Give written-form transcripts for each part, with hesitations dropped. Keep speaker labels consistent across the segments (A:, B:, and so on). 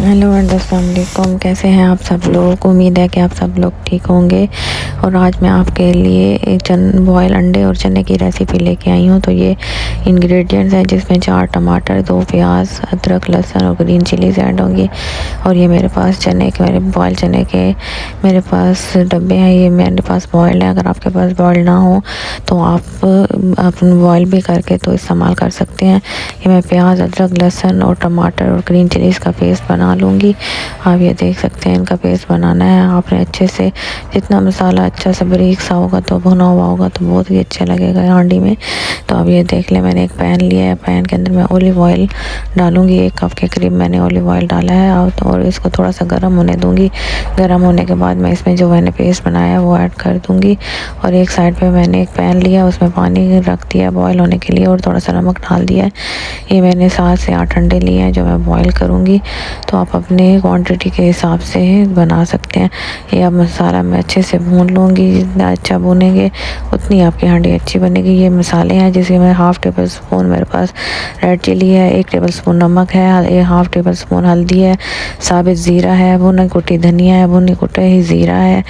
A: Hello and अस्सलाम वालेकुम। कैसे हैं आप सब लोग? उम्मीद है कि आप सब लोग ठीक होंगे। और आज मैं आपके लिए एक बॉयल अंडे और चने की रेसिपी लेके आई हूँ। तो ये इंग्रेडिएंट्स हैं जिसमें 4 टमाटर, 2 प्याज, अदरक, लहसुन और ग्रीन चिलीज ऐड होंगी। और ये मेरे पास मेरे बॉयल चने के मेरे पास डब्बे हैं। ये मेरे पास बॉयल है। अगर आपके पास बॉयल ना हो तो आप बॉयल भी करके तो इस्तेमाल कर सकते हैं। ये मैं प्याज, अदरक, लहसुन और टमाटर और ग्रीन चिलीज़ का पेस्ट बना लूँगी। आप ये देख सकते हैं, इनका पेस्ट बनाना है आपने अच्छे से। जितना मसाला अच्छा सा बारीक सा होगा तो भुना हुआ होगा तो बहुत ही अच्छा लगेगा हांडी में। तो अब ये देख लें, मैंने एक पैन लिया है। पैन के अंदर मैं ऑलिव ऑयल डालूँगी। 1 कप के करीब मैंने ऑलिव ऑयल डाला है और इसको थोड़ा सा गर्म होने दूँगी। गर्म होने के बाद मैं इसमें जो मैंने पेस्ट बनाया है वो ऐड कर दूँगी। और एक साइड पे मैंने एक पैन लिया, उसमें पानी रख दिया बॉयल होने के लिए और थोड़ा सा नमक डाल दिया है। ये मैंने 7 से 8 अंडे लिए हैं जो मैं बॉईल करूँगी। तो आप अपने क्वांटिटी के हिसाब से बना सकते हैं। ये अब मसाला मैं अच्छे से भून लूँगी। जितना अच्छा भूनेंगे उतनी आपकी हांडी अच्छी बनेगी। ये मसाले हैं जिसमें मैं 1/2 टेबल स्पून मेरे पास रेड चिली है, 1 टेबल स्पून नमक है, 1/2 टेबल स्पून हल्दी है, साबित ज़ीरा है, भुनी कुटी धनिया है, भुनी कुटा ही ज़ीरा है।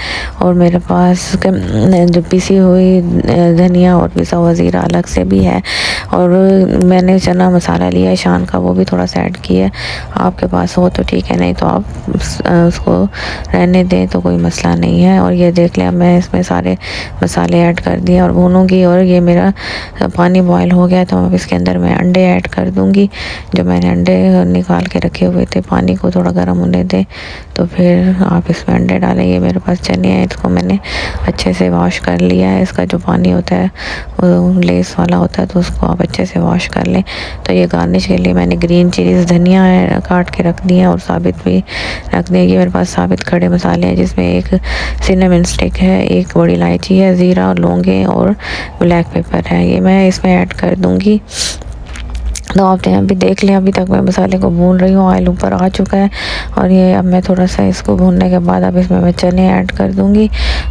A: और मेरे पास जो पिसी हुई धनिया और पिसा हुआ ज़ीरा अलग से भी है। और मैंने चना मसाला लिया है शान का, वो भी थोड़ा सा ऐड किया है। आपके पास हो तो ठीक है, नहीं तो आप उसको रहने दें तो कोई मसला नहीं है। और ये देख लें, अब मैं इसमें सारे मसाले ऐड कर दिए और भूनूंगी। और ये मेरा पानी बॉयल हो गया तो अब इसके अंदर मैं अंडे ऐड कर दूंगी। जो मैंने अंडे निकाल के रखे हुए थे, पानी को थोड़ा गर्म होने दें तो फिर आप इसमें अंडे डालें। ये मेरे पास चने हैं, इसको मैंने अच्छे से वॉश कर लिया है। इसका जो पानी होता है वो लेस वाला होता है, तो उसको आप अच्छे से वॉश कर लें। तो ये गार्निश के लिए मैंने ग्रीन चिलीज़ धनिया काट के रख दिया और साबित भी रख दिया। ये मेरे पास साबित खड़े मसाले हैं जिसमें एक सिनेमन स्टिक है, 1 बड़ी इलायची है, ज़ीरा, लौंगे और ब्लैक पेपर है। ये मैं इसमें ऐड कर दूँगी। तो आप अभी देख लें, अभी तक मैं मसाले को भून रही हूँ। ऑयल ऊपर आ चुका है और ये अब मैं थोड़ा सा इसको भूनने के बाद अब इसमें मैं चने ऐड कर दूँगी।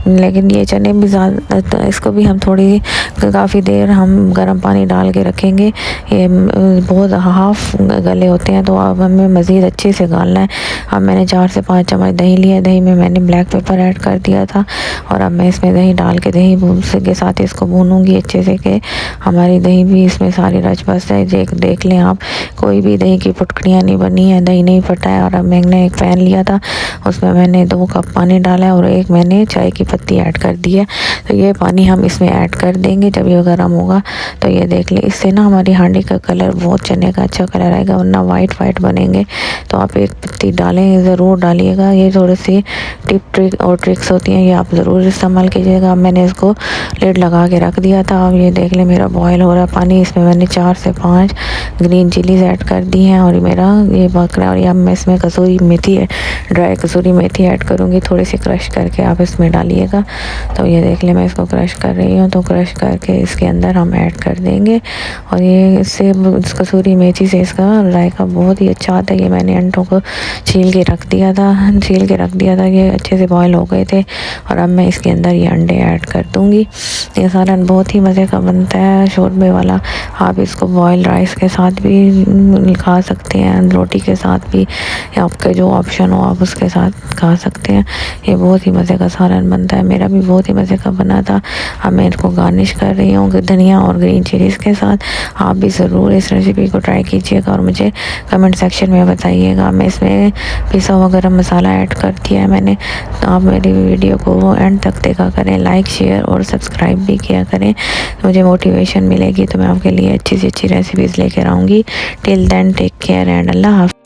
A: लेकिन ये चने भी ज़्यादा, इसको भी हम काफ़ी देर हम गर्म पानी डाल के रखेंगे। ये बहुत हाफ़ गले होते हैं तो अब हमें मज़ीद अच्छे से गालना है। अब मैंने 4 से 5 चम्मच दही लिया। दही में मैंने ब्लैक पेपर ऐड कर दिया था और अब मैं इसमें दही डाल के दही के साथ इसको भूनूँगी अच्छे से कि हमारी दही भी इसमें सारी रच बस है। देख लें आप, कोई भी दही की फुटकड़ियाँ नहीं बनी है, दही नहीं फटा है। और अब मैंने एक पैन लिया था, उसमें मैंने 2 कप पानी डाला है और एक मैंने चाय की पत्ती ऐड कर दी है। तो ये पानी हम इसमें ऐड कर देंगे जब ये गर्म होगा। तो ये देख लें, इससे ना हमारी हांडी का कलर बहुत चने का अच्छा कलर आएगा, वरना वाइट बनेंगे। तो आप एक पत्ती डालें, ज़रूर डालिएगा। ये थोड़ी सी ट्रिक और ट्रिक्स होती हैं, ये आप ज़रूर इस्तेमाल कीजिएगा। मैंने इसको लिड लगा के रख दिया था। अब ये देख लें, मेरा बॉयल हो रहा है पानी। इसमें मैंने 4 से 5 ग्रीन चिलीज़ ऐड कर दी हैं और मेरा ये पक रहा है। और अब मैं इसमें कसूरी मेथी है, ड्राई कसूरी मेथी ऐड करूँगी, थोड़ी सी क्रश करके आप इसमें डालिएगा। तो ये देख लें, मैं इसको क्रश कर रही हूँ। तो क्रश करके इसके अंदर हम ऐड कर देंगे। और ये इससे कसूरी मेथी से इसका जायका बहुत ही अच्छा आता है। ये मैंने अंडों को छील के रख दिया था, ये अच्छे से बॉयल हो गए थे। और अब मैं इसके अंदर ये अंडे ऐड कर दूँगी। ये सालन बहुत ही मज़े का बनता है, शोरबे वाला। आप इसको बॉयल राइस के साथ भी खा सकते हैं, रोटी के साथ भी, या आपका जो ऑप्शन हो आप उसके साथ खा सकते हैं। ये बहुत ही मज़े का सालन बनता है, मेरा भी बहुत ही मज़े का बना था। अब मैं इसको गार्निश कर रही हूँ धनिया और ग्रीन चिलीज़ के साथ। आप भी ज़रूर इस रेसिपी को ट्राई कीजिएगा और मुझे कमेंट सेक्शन में बताइएगा। मैं इसमें पिसा हुआ गरम मसाला ऐड कर दिया है मैंने। तो आप मेरी वीडियो को एंड तक देखा करें, लाइक, शेयर और सब्सक्राइब भी किया करें। मुझे मोटिवेशन मिलेगी तो मैं आपके लिए अच्छी से अच्छी रेसिपीज़ लेकर आऊँगी। Till then take care and अल्लाह हाफ़िज़।